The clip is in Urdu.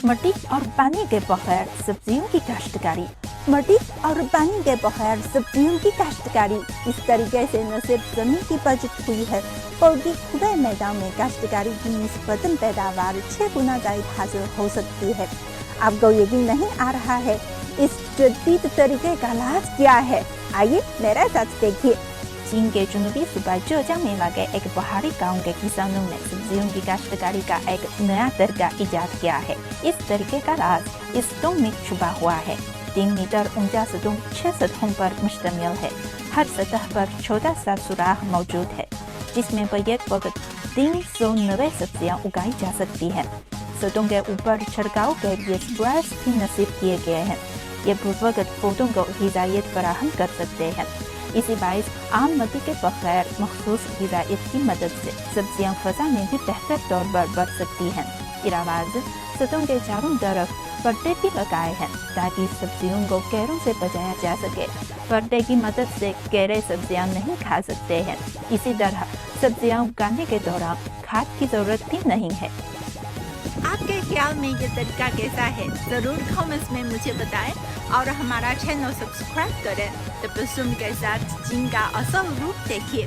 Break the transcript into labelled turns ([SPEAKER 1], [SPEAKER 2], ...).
[SPEAKER 1] مٹی اور پانی کے بغیر سبزیوں کی کاشتکاری۔ مٹی اور پانی کے بغیر سبزیوں کی کاشتکاری اس طریقے سے نہ صرف زمین کی بچت ہوئی ہے بلکہ کھلے میدان میں کاشتکاری کی نسبتاً پیداوار 6 گنا زائد حاصل ہو سکتی ہے۔ آپ کو یقین نہیں آ رہا ہے اس جدید طریقے کا علاج کیا ہے؟ آئیے میرے ساتھ دیکھیے۔ چین کے جنوبی صوبہ زhejiang میں واقع ایک پہاڑی گاؤں کے کسانوں نے سبزیوں کی کاشتکاری کا ایک نیا طریقہ ایجاد کیا ہے۔ اس طریقے کا راز اس دم میں چھپا ہوا ہے۔ 3 میٹر اونچا ستون 6 سطحوں پر مشتمل ہے۔ ہر سطح پر چھوٹا سا سوراخ موجود ہے جس میں بیک وقت 390 سبزیاں اگائی جا سکتی ہیں۔ ستون کے اوپر چھڑکاؤ کے لیے اسپرائرز بھی نصب کیے گئے ہیں۔ یہ بروقت پودوں کو غذائیت فراہم کر سکتے ہیں۔ اسی باعث عام مٹی کے بغیر مخصوص غذائیت کی مدد سے سبزیاں فضا میں بھی بہتر طور پر بڑھ سکتی ہیں۔ علاوہ ستون کے چاروں طرف پردے بھی لگائے ہیں تاکہ سبزیوں کو کیڑوں سے بچایا جا سکے۔ پردے کی مدد سے کیڑے سبزیاں نہیں کھا سکتے ہیں۔ اسی طرح سبزیاں اگانے کے دوران کھاد کی ضرورت بھی نہیں ہے۔
[SPEAKER 2] آپ کے خیال میں یہ طریقہ کیسا ہے؟ ضرور کامنٹس میں مجھے بتائیں اور ہمارا چینل سبسکرائب کریں۔ تبسم کے ساتھ چین کا اصل روپ دیکھیے۔